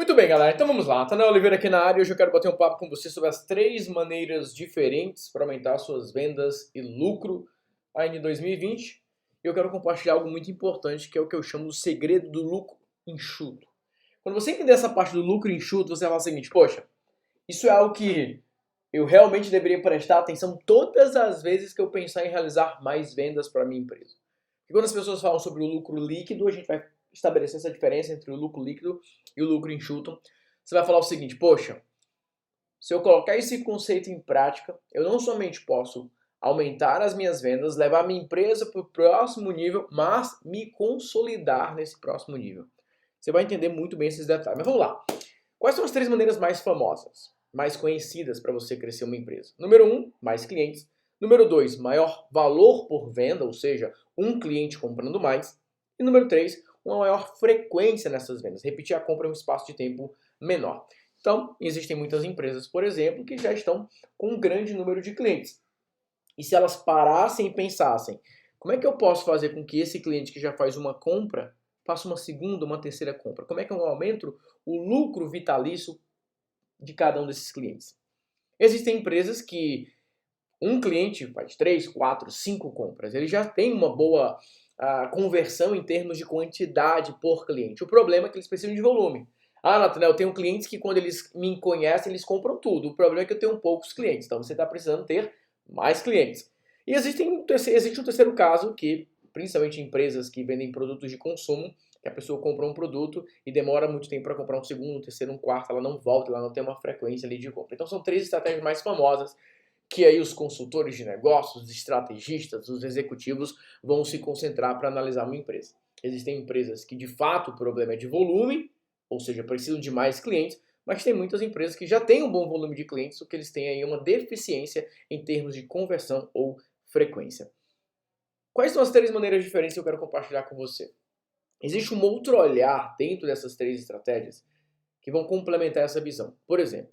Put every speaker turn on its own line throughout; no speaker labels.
Muito bem, galera. Então vamos lá. Tanel Oliveira aqui na área e hoje eu quero bater um papo com você sobre as 3 maneiras diferentes para aumentar suas vendas e lucro ainda em 2020. E eu quero compartilhar algo muito importante, que é o que eu chamo do segredo do lucro enxuto. Quando você entender essa parte do lucro enxuto, você vai falar o seguinte: poxa, isso é algo que eu realmente deveria prestar atenção todas as vezes que eu pensar em realizar mais vendas para minha empresa. E quando as pessoas falam sobre o lucro líquido, a gente vai estabelecer essa diferença entre o lucro líquido e o lucro enxuto. Você vai falar o seguinte: poxa, se eu colocar esse conceito em prática, eu não somente posso aumentar as minhas vendas, levar minha empresa para o próximo nível, mas me consolidar nesse próximo nível. Você vai entender muito bem esses detalhes. Mas vamos lá. Quais são as 3 maneiras mais famosas, mais conhecidas para você crescer uma empresa? Número 1, mais clientes. Número 2, maior valor por venda, ou seja, um cliente comprando mais. E número 3, uma maior frequência nessas vendas, repetir a compra em um espaço de tempo menor. Então, existem muitas empresas, por exemplo, que já estão com um grande número de clientes. E se elas parassem e pensassem, como é que eu posso fazer com que esse cliente que já faz uma compra faça uma segunda, uma terceira compra? Como é que eu aumento o lucro vitalício de cada um desses clientes? Existem empresas que um cliente faz 3, 4, 5 compras. Ele já tem uma boa conversão em termos de quantidade por cliente. O problema é que eles precisam de volume. Ah, Nathanael, eu tenho clientes que quando eles me conhecem, eles compram tudo. O problema é que eu tenho poucos clientes. Então você está precisando ter mais clientes. E existe um terceiro caso que, principalmente empresas que vendem produtos de consumo, que a pessoa compra um produto e demora muito tempo para comprar um segundo, um terceiro, um quarto, ela não volta, ela não tem uma frequência ali de compra. Então são 3 estratégias mais famosas que aí os consultores de negócios, os estrategistas, os executivos vão se concentrar para analisar uma empresa. Existem empresas que de fato o problema é de volume, ou seja, precisam de mais clientes, mas tem muitas empresas que já têm um bom volume de clientes, o que eles têm aí uma deficiência em termos de conversão ou frequência. Quais são as 3 maneiras diferentes que eu quero compartilhar com você? Existe um outro olhar dentro dessas 3 estratégias que vão complementar essa visão. Por exemplo,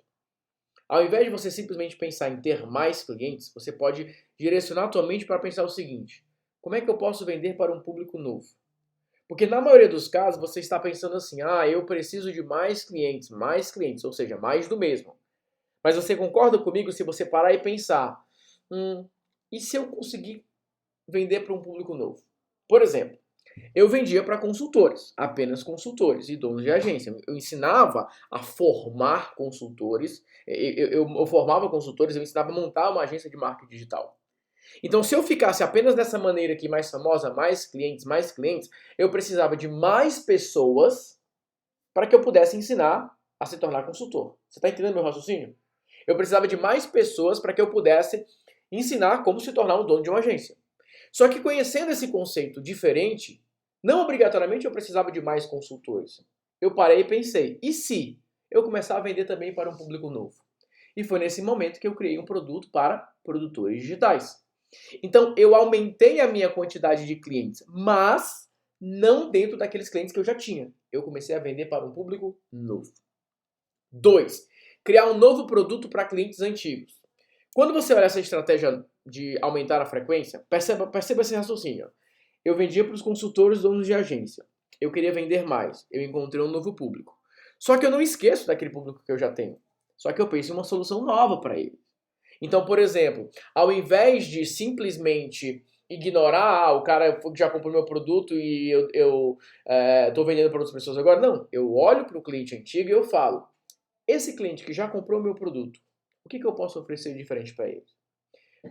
ao invés de você simplesmente pensar em ter mais clientes, você pode direcionar a tua mente para pensar o seguinte: como é que eu posso vender para um público novo? Porque na maioria dos casos você está pensando assim: eu preciso de mais clientes, ou seja, mais do mesmo. Mas você concorda comigo se você parar e pensar: e se eu conseguir vender para um público novo? Por exemplo, eu vendia para consultores, apenas consultores e donos de agência. Eu ensinava a formar consultores, eu formava consultores, eu ensinava a montar uma agência de marketing digital. Então, se eu ficasse apenas dessa maneira aqui mais famosa, mais clientes, eu precisava de mais pessoas para que eu pudesse ensinar a se tornar consultor. Você está entendendo meu raciocínio? Eu precisava de mais pessoas para que eu pudesse ensinar como se tornar um dono de uma agência. Só que conhecendo esse conceito diferente, não obrigatoriamente eu precisava de mais consultores. Eu parei e pensei, e se eu começar a vender também para um público novo? E foi nesse momento que eu criei um produto para produtores digitais. Então eu aumentei a minha quantidade de clientes, mas não dentro daqueles clientes que eu já tinha. Eu comecei a vender para um público novo. 2. Criar um novo produto para clientes antigos. Quando você olha essa estratégia de aumentar a frequência, perceba esse raciocínio. Eu vendia para os consultores donos de agência. Eu queria vender mais. Eu encontrei um novo público. Só que eu não esqueço daquele público que eu já tenho. Só que eu penso em uma solução nova para ele. Então, por exemplo, ao invés de simplesmente ignorar, o cara já comprou meu produto e eu estou vendendo para outras pessoas agora, não. Eu olho para o cliente antigo e eu falo, esse cliente que já comprou meu produto, o que eu posso oferecer de diferente para ele?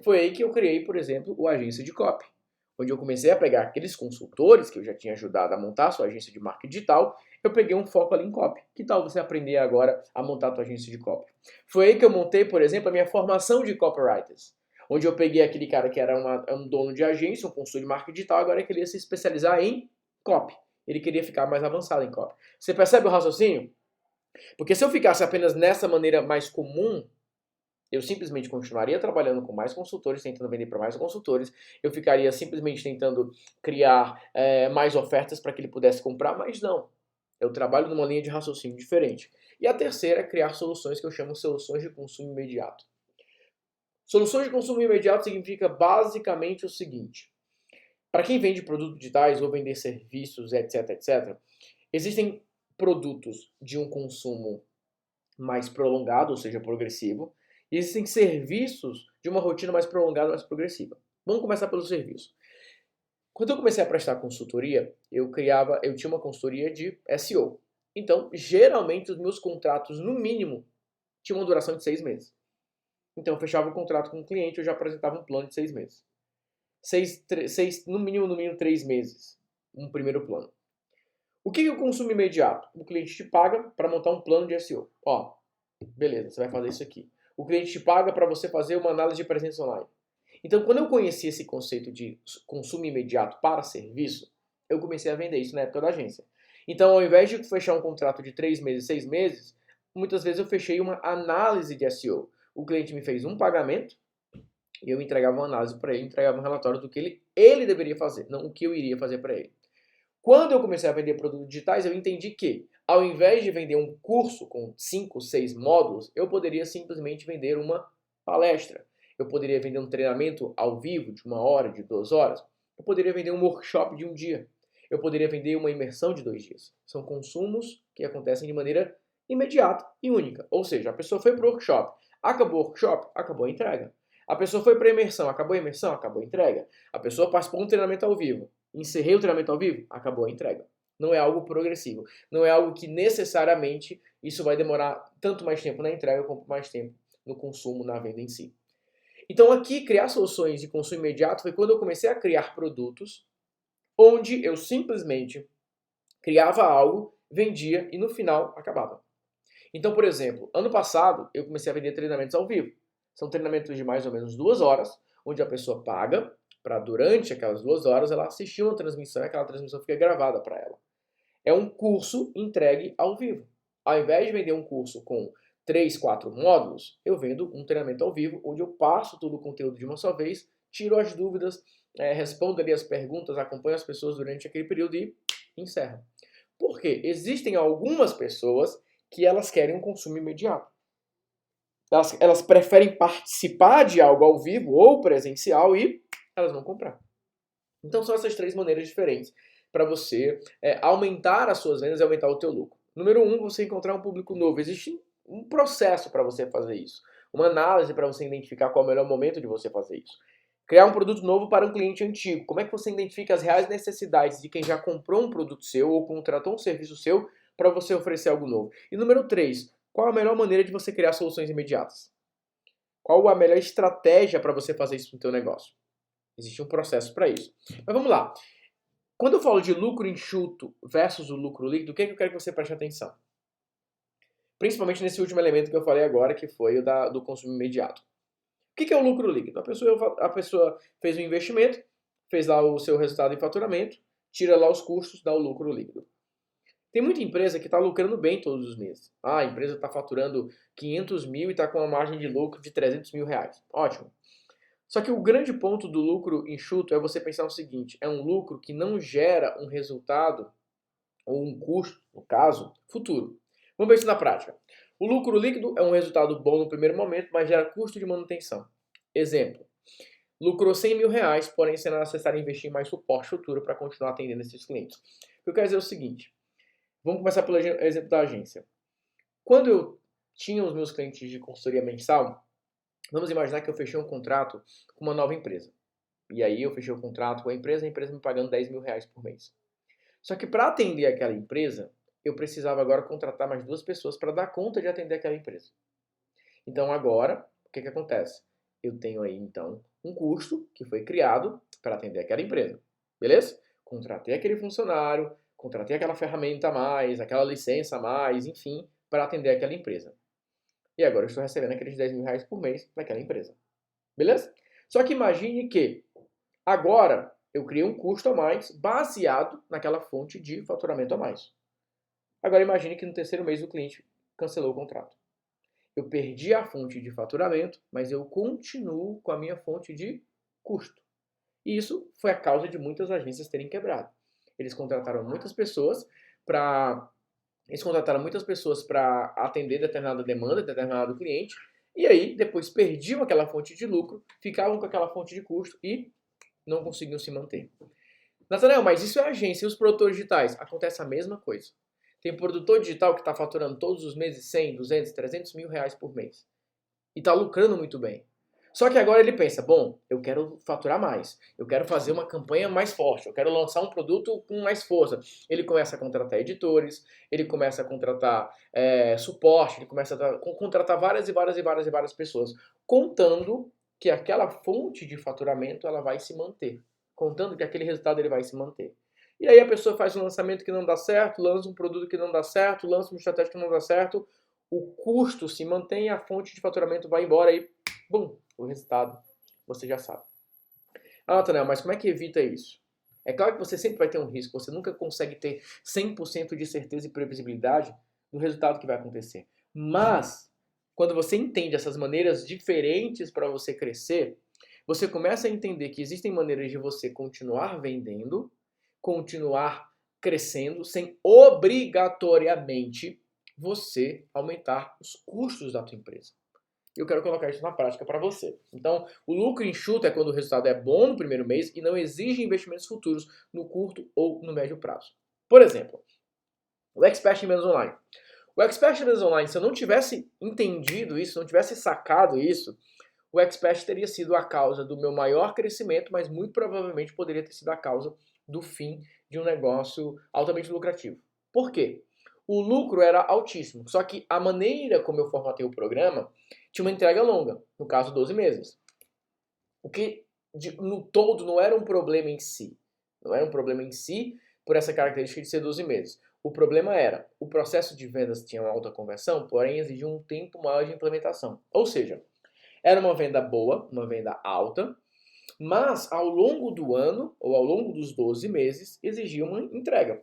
Foi aí que eu criei, por exemplo, o Agência de Copy, onde eu comecei a pegar aqueles consultores que eu já tinha ajudado a montar a sua agência de marketing digital, eu peguei um foco ali em copy. Que tal você aprender agora a montar a sua agência de copy? Foi aí que eu montei, por exemplo, a minha formação de copywriters, onde eu peguei aquele cara que era um dono de agência, um consultor de marketing digital, agora ele queria se especializar em copy. Ele queria ficar mais avançado em copy. Você percebe o raciocínio? Porque se eu ficasse apenas nessa maneira mais comum, eu simplesmente continuaria trabalhando com mais consultores, tentando vender para mais consultores. Eu ficaria simplesmente tentando criar mais ofertas para que ele pudesse comprar, mas não. Eu trabalho numa linha de raciocínio diferente. E a terceira é criar soluções que eu chamo de soluções de consumo imediato. Soluções de consumo imediato significa basicamente o seguinte. Para quem vende produtos digitais ou vender serviços, etc, etc, existem produtos de um consumo mais prolongado, ou seja, progressivo, e existem serviços de uma rotina mais prolongada, mais progressiva. Vamos começar pelo serviço. Quando eu comecei a prestar consultoria, eu tinha uma consultoria de SEO. Então, geralmente, os meus contratos, no mínimo, tinham uma duração de 6 meses. Então, eu fechava o contrato com o cliente, eu já apresentava um plano de 6 meses. No mínimo 3 meses, um primeiro plano. O que é o consumo imediato? O cliente te paga para montar um plano de SEO. Ó, beleza, você vai fazer isso aqui. O cliente te paga para você fazer uma análise de presença online. Então, quando eu conheci esse conceito de consumo imediato para serviço, eu comecei a vender isso na época da agência. Então, ao invés de fechar um contrato de 3 meses, 6 meses, muitas vezes eu fechei uma análise de SEO. O cliente me fez um pagamento e eu entregava uma análise para ele, entregava um relatório do que ele deveria fazer, não o que eu iria fazer para ele. Quando eu comecei a vender produtos digitais, eu entendi que, ao invés de vender um curso com 5, 6 módulos, eu poderia simplesmente vender uma palestra. Eu poderia vender um treinamento ao vivo de 1 hora, de 2 horas. Eu poderia vender um workshop de 1 dia. Eu poderia vender uma imersão de 2 dias. São consumos que acontecem de maneira imediata e única. Ou seja, a pessoa foi para o workshop, acabou o workshop, acabou a entrega. A pessoa foi para a imersão, acabou a imersão, acabou a entrega. A pessoa participou de um treinamento ao vivo, encerrei o treinamento ao vivo, acabou a entrega. Não é algo progressivo. Não é algo que necessariamente isso vai demorar tanto mais tempo na entrega quanto mais tempo no consumo, na venda em si. Então aqui, criar soluções de consumo imediato foi quando eu comecei a criar produtos onde eu simplesmente criava algo, vendia e no final acabava. Então, por exemplo, ano passado eu comecei a vender treinamentos ao vivo. São treinamentos de mais ou menos 2 horas, onde a pessoa paga para durante aquelas 2 horas ela assistir uma transmissão e aquela transmissão fica gravada para ela. É um curso entregue ao vivo. Ao invés de vender um curso com 3, 4 módulos, eu vendo um treinamento ao vivo, onde eu passo todo o conteúdo de uma só vez, tiro as dúvidas, respondo ali as perguntas, acompanho as pessoas durante aquele período e encerro. Por quê? Existem algumas pessoas que elas querem um consumo imediato. Elas preferem participar de algo ao vivo ou presencial e elas vão comprar. Então são essas 3 maneiras diferentes para você aumentar as suas vendas e aumentar o teu lucro. Número 1, você encontrar um público novo. Existe um processo para você fazer isso. Uma análise para você identificar qual é o melhor momento de você fazer isso. Criar um produto novo para um cliente antigo. Como é que você identifica as reais necessidades de quem já comprou um produto seu ou contratou um serviço seu para você oferecer algo novo? E número 3, qual a melhor maneira de você criar soluções imediatas? Qual a melhor estratégia para você fazer isso no teu negócio? Existe um processo para isso. Mas vamos lá. Quando eu falo de lucro enxuto versus o lucro líquido, o que é que eu quero que você preste atenção? Principalmente nesse último elemento que eu falei agora, que foi o do consumo imediato. O que é o lucro líquido? A pessoa fez um investimento, fez lá o seu resultado em faturamento, tira lá os custos, dá o lucro líquido. Tem muita empresa que está lucrando bem todos os meses. A empresa está faturando 500 mil e está com uma margem de lucro de 300 mil reais. Ótimo. Só que o grande ponto do lucro enxuto é você pensar o seguinte, é um lucro que não gera um resultado, ou um custo, no caso, futuro. Vamos ver isso na prática. O lucro líquido é um resultado bom no primeiro momento, mas gera custo de manutenção. Exemplo, lucrou 100 mil reais, porém será necessário investir em mais suporte futuro para continuar atendendo esses clientes. O que eu quero dizer é o seguinte, vamos começar pelo exemplo da agência. Quando eu tinha os meus clientes de consultoria mensal, vamos imaginar que eu fechei um contrato com uma nova empresa. E aí eu fechei o contrato com a empresa me pagando 10 mil reais por mês. Só que para atender aquela empresa, eu precisava agora contratar mais 2 pessoas para dar conta de atender aquela empresa. Então agora, o que acontece? Eu tenho aí então um custo que foi criado para atender aquela empresa. Beleza? Contratei aquele funcionário, contratei aquela ferramenta a mais, aquela licença a mais, enfim, para atender aquela empresa. E agora eu estou recebendo aqueles 10 mil reais por mês daquela empresa. Beleza? Só que imagine que agora eu criei um custo a mais baseado naquela fonte de faturamento a mais. Agora imagine que no terceiro mês o cliente cancelou o contrato. Eu perdi a fonte de faturamento, mas eu continuo com a minha fonte de custo. E isso foi a causa de muitas agências terem quebrado. Eles contrataram muitas pessoas para atender determinada demanda, determinado cliente, e aí depois perdiam aquela fonte de lucro, ficavam com aquela fonte de custo e não conseguiam se manter. Nathanael, mas isso é agência e os produtores digitais? Acontece a mesma coisa. Tem produtor digital que está faturando todos os meses 100, 200, 300 mil reais por mês. E está lucrando muito bem. Só que agora ele pensa, bom, eu quero faturar mais, eu quero fazer uma campanha mais forte, eu quero lançar um produto com mais força. Ele começa a contratar editores, ele começa a contratar suporte, ele começa a contratar várias pessoas, contando que aquela fonte de faturamento ela vai se manter, contando que aquele resultado ele vai se manter. E aí a pessoa faz um lançamento que não dá certo, lança um produto que não dá certo, lança uma estratégia que não dá certo, o custo se mantém, a fonte de faturamento vai embora e, bum, o resultado você já sabe. Ah, Nathanael, mas como é que evita isso? É claro que você sempre vai ter um risco, você nunca consegue ter 100% de certeza e previsibilidade do resultado que vai acontecer. Mas, quando você entende essas maneiras diferentes para você crescer, você começa a entender que existem maneiras de você continuar vendendo, continuar crescendo, sem obrigatoriamente você aumentar os custos da tua empresa. Eu quero colocar isso na prática para você. Então, o lucro enxuto é quando o resultado é bom no primeiro mês e não exige investimentos futuros no curto ou no médio prazo. Por exemplo, o Expert em Vendas Online. O Expert em Vendas Online, se eu não tivesse entendido isso, não tivesse sacado isso, o Expert teria sido a causa do meu maior crescimento, mas muito provavelmente poderia ter sido a causa do fim de um negócio altamente lucrativo. Por quê? O lucro era altíssimo, só que a maneira como eu formatei o programa tinha uma entrega longa, no caso 12 meses. O que no todo não era um problema em si. Não era um problema em si por essa característica de ser 12 meses. O problema era, o processo de vendas tinha uma alta conversão, porém exigia um tempo maior de implementação. Ou seja, era uma venda boa, uma venda alta, mas ao longo do ano, ou ao longo dos 12 meses, exigia uma entrega.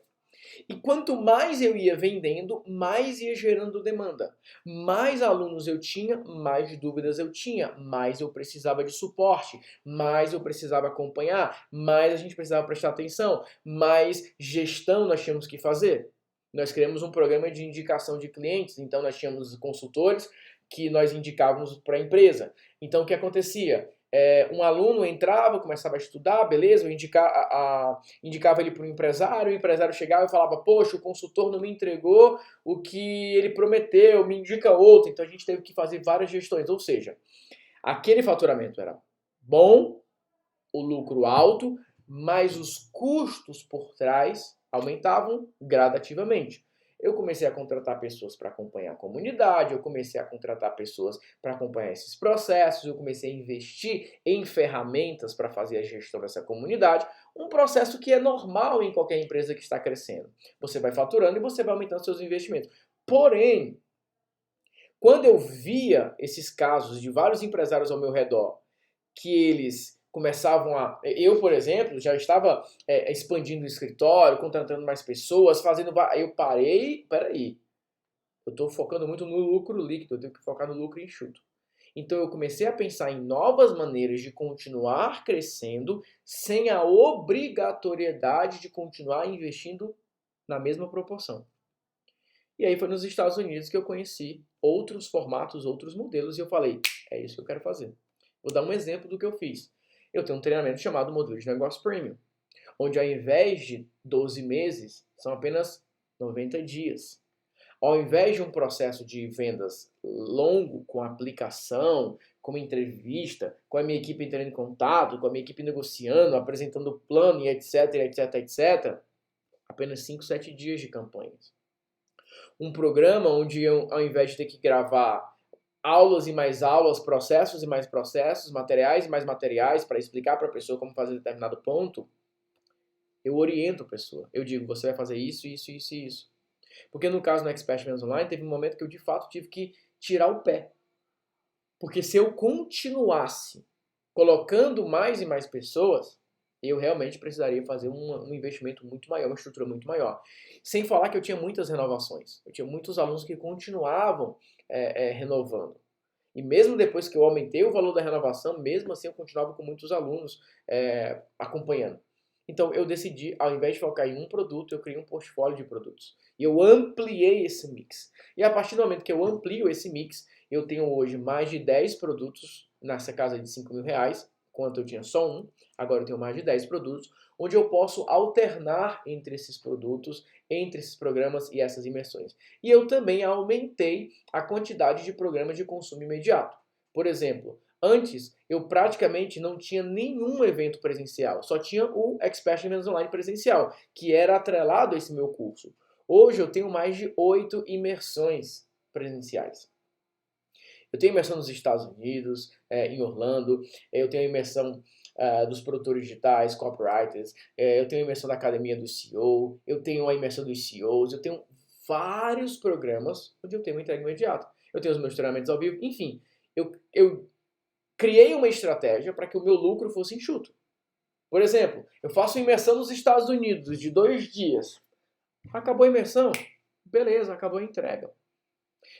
E quanto mais eu ia vendendo, mais ia gerando demanda. Mais alunos eu tinha, mais dúvidas eu tinha, mais eu precisava de suporte, mais eu precisava acompanhar, mais a gente precisava prestar atenção, mais gestão nós tínhamos que fazer. Nós criamos um programa de indicação de clientes, então nós tínhamos consultores que nós indicávamos para a empresa. Então o que acontecia? Um aluno entrava, começava a estudar, beleza, eu indicava ele para o empresário chegava e falava, poxa, o consultor não me entregou o que ele prometeu, me indica outro. Então a gente teve que fazer várias gestões, ou seja, aquele faturamento era bom, o lucro alto, mas os custos por trás aumentavam gradativamente. Eu comecei a contratar pessoas para acompanhar a comunidade, eu comecei a contratar pessoas para acompanhar esses processos, eu comecei a investir em ferramentas para fazer a gestão dessa comunidade, um processo que é normal em qualquer empresa que está crescendo. Você vai faturando e você vai aumentando seus investimentos. Porém, quando eu via esses casos de vários empresários ao meu redor, que eles começavam a... Eu, por exemplo, já estava expandindo o escritório, contratando mais pessoas, fazendo... Eu parei, peraí, eu estou focando muito no lucro líquido, eu tenho que focar no lucro enxuto. Então eu comecei a pensar em novas maneiras de continuar crescendo sem a obrigatoriedade de continuar investindo na mesma proporção. E aí foi nos Estados Unidos que eu conheci outros formatos, outros modelos, e eu falei, é isso que eu quero fazer. Vou dar um exemplo do que eu fiz. Eu tenho um treinamento chamado Modelo de Negócio Premium, onde ao invés de 12 meses, são apenas 90 dias. Ao invés de um processo de vendas longo, com aplicação, com entrevista, com a minha equipe entrando em contato, com a minha equipe negociando, apresentando o plano e etc, apenas 5, 7 dias de campanhas. Um programa onde eu, ao invés de ter que gravar aulas e mais aulas, processos e mais processos, materiais e mais materiais para explicar para a pessoa como fazer determinado ponto, eu oriento a pessoa. Eu digo, você vai fazer isso, isso, isso e isso. Porque no caso no Expert Vendas Online, teve um momento que eu de fato tive que tirar o pé. Porque se eu continuasse colocando mais e mais pessoas, eu realmente precisaria fazer um investimento muito maior, uma estrutura muito maior. Sem falar que eu tinha muitas renovações. Eu tinha muitos alunos que continuavam renovando. E mesmo depois que eu aumentei o valor da renovação, mesmo assim eu continuava com muitos alunos acompanhando. Então eu decidi, ao invés de focar em um produto, eu criei um portfólio de produtos. E eu ampliei esse mix. E a partir do momento que eu amplio esse mix, eu tenho hoje mais de 10 produtos nessa casa de 5 mil reais, enquanto eu tinha só um, agora eu tenho mais de 10 produtos, onde eu posso alternar entre esses produtos, entre esses programas e essas imersões. E eu também aumentei a quantidade de programas de consumo imediato. Por exemplo, antes eu praticamente não tinha nenhum evento presencial, só tinha o Expert Events Online presencial, que era atrelado a esse meu curso. Hoje eu tenho mais de 8 imersões presenciais. Eu tenho imersão nos Estados Unidos, em Orlando, eu tenho imersão dos produtores digitais, copywriters, eu tenho imersão da Academia do CEO, eu tenho a imersão dos CEOs, eu tenho vários programas onde eu tenho uma entrega imediata. Eu tenho os meus treinamentos ao vivo, enfim, eu criei uma estratégia para que o meu lucro fosse enxuto. Por exemplo, eu faço imersão nos Estados Unidos de 2 dias. Acabou a imersão? Beleza, acabou a entrega.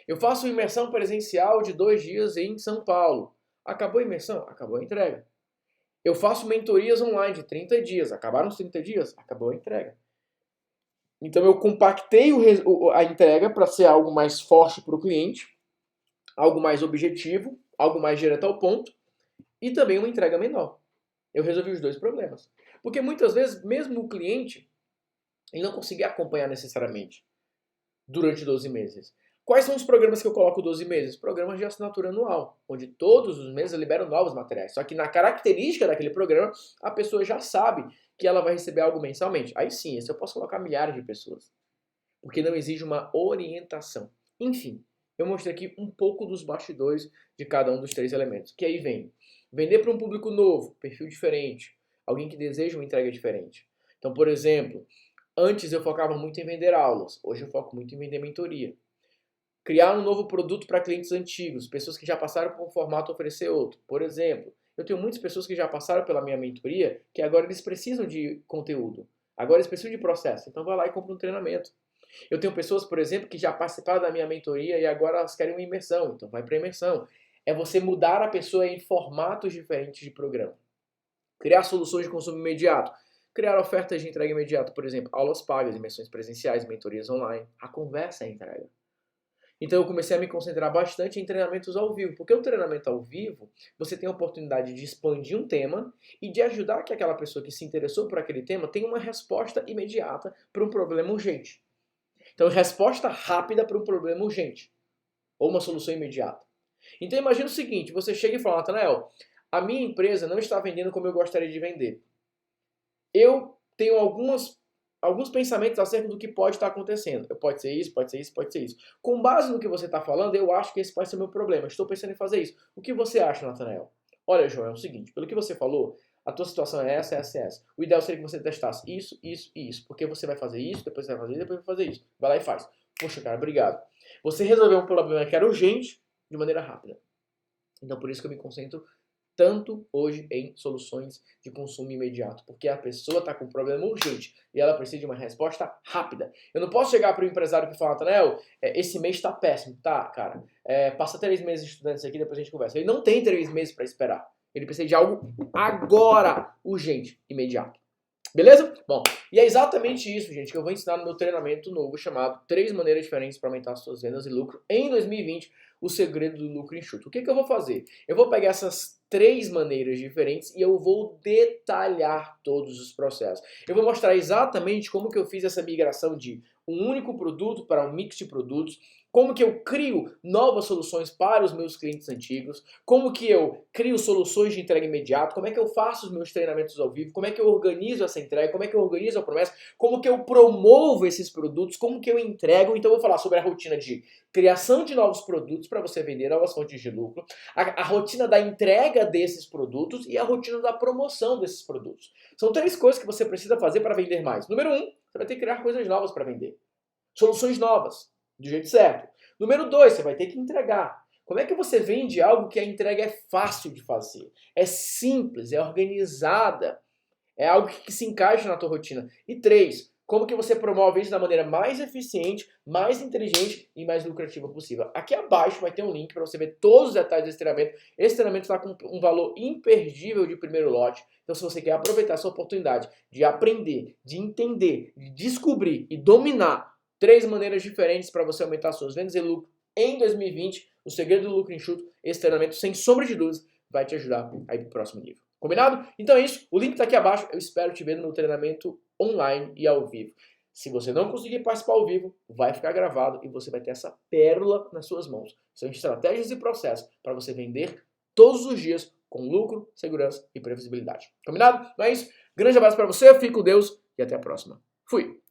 Eu faço imersão presencial de 2 dias em São Paulo. Acabou a imersão? Acabou a entrega. Eu faço mentorias online de 30 dias. Acabaram os 30 dias? Acabou a entrega. Então eu compactei a entrega para ser algo mais forte para o cliente, algo mais objetivo, algo mais direto ao ponto e também uma entrega menor. Eu resolvi os 2 problemas. Porque muitas vezes, mesmo o cliente, ele não conseguia acompanhar necessariamente durante 12 meses. Quais são os programas que eu coloco 12 meses? Programas de assinatura anual, onde todos os meses eu libero novos materiais. Só que na característica daquele programa, a pessoa já sabe que ela vai receber algo mensalmente. Aí sim, esse eu posso colocar milhares de pessoas. Porque não exige uma orientação. Enfim, eu mostrei aqui um pouco dos bastidores de cada um dos 3 elementos. Que aí vem vender para um público novo, perfil diferente, alguém que deseja uma entrega diferente. Então, por exemplo, antes eu focava muito em vender aulas, hoje eu foco muito em vender mentoria. Criar um novo produto para clientes antigos, pessoas que já passaram por um formato oferecer outro. Por exemplo, eu tenho muitas pessoas que já passaram pela minha mentoria que agora eles precisam de conteúdo. Agora eles precisam de processo. Então vai lá e compra um treinamento. Eu tenho pessoas, por exemplo, que já participaram da minha mentoria e agora elas querem uma imersão. Então vai para a imersão. É você mudar a pessoa em formatos diferentes de programa. Criar soluções de consumo imediato. Criar ofertas de entrega imediata, por exemplo, aulas pagas, imersões presenciais, mentorias online. A conversa é a entrega. Então eu comecei a me concentrar bastante em treinamentos ao vivo, porque o treinamento ao vivo, você tem a oportunidade de expandir um tema e de ajudar que aquela pessoa que se interessou por aquele tema tenha uma resposta imediata para um problema urgente. Então, resposta rápida para um problema urgente, ou uma solução imediata. Então imagina o seguinte, você chega e fala, Natanael, a minha empresa não está vendendo como eu gostaria de vender. Eu tenho alguns pensamentos acerca do que pode estar acontecendo. Pode ser isso, pode ser isso, pode ser isso. Com base no que você está falando, eu acho que esse pode ser o meu problema. Estou pensando em fazer isso. O que você acha, Natanael? Olha, João, é o seguinte. Pelo que você falou, a tua situação é essa, essa, essa. O ideal seria que você testasse isso, isso e isso. Porque você vai fazer isso, depois você vai fazer isso, depois vai fazer isso. Vai lá e faz. Poxa, cara, obrigado. Você resolveu um problema que era urgente de maneira rápida. Então, por isso que eu me concentro tanto hoje em soluções de consumo imediato, porque a pessoa está com um problema urgente e ela precisa de uma resposta rápida. Eu não posso chegar para o empresário que fala, Natanael, esse mês está péssimo, tá, cara? Passa 3 meses estudando isso aqui, depois a gente conversa. Ele não tem 3 meses para esperar. Ele precisa de algo agora, urgente, imediato. Beleza? Bom, e é exatamente isso, gente, que eu vou ensinar no meu treinamento novo chamado 3 maneiras diferentes para aumentar as suas vendas e lucro em 2020, o segredo do lucro enxuto. O que eu vou fazer? Eu vou pegar essas 3 maneiras diferentes e eu vou detalhar todos os processos. Eu vou mostrar exatamente como que eu fiz essa migração de um único produto para um mix de produtos, como que eu crio novas soluções para os meus clientes antigos, como que eu crio soluções de entrega imediata, como é que eu faço os meus treinamentos ao vivo, como é que eu organizo essa entrega, como é que eu organizo a promessa, como que eu promovo esses produtos, como que eu entrego. Então eu vou falar sobre a rotina de criação de novos produtos para você vender novas fontes de lucro, a rotina da entrega desses produtos e a rotina da promoção desses produtos. São 3 coisas que você precisa fazer para vender mais. Número 1, você vai ter que criar coisas novas para vender. Soluções novas, do jeito certo. Número 2, você vai ter que entregar. Como é que você vende algo que a entrega é fácil de fazer? É simples, é organizada, é algo que se encaixa na tua rotina. E 3, como que você promove isso da maneira mais eficiente, mais inteligente e mais lucrativa possível. Aqui abaixo vai ter um link para você ver todos os detalhes desse treinamento. Esse treinamento está com um valor imperdível de primeiro lote. Então, se você quer aproveitar essa oportunidade de aprender, de entender, de descobrir e dominar 3 maneiras diferentes para você aumentar suas vendas e lucro em 2020, o segredo do lucro enxuto, esse treinamento, sem sombra de dúvidas, vai te ajudar a ir para o próximo nível. Combinado? Então é isso, o link tá aqui abaixo, eu espero te ver no meu treinamento online e ao vivo. Se você não conseguir participar ao vivo, vai ficar gravado e você vai ter essa pérola nas suas mãos. São estratégias e processos para você vender todos os dias com lucro, segurança e previsibilidade. Combinado? Então é isso. Grande abraço para você, fique com Deus e até a próxima. Fui!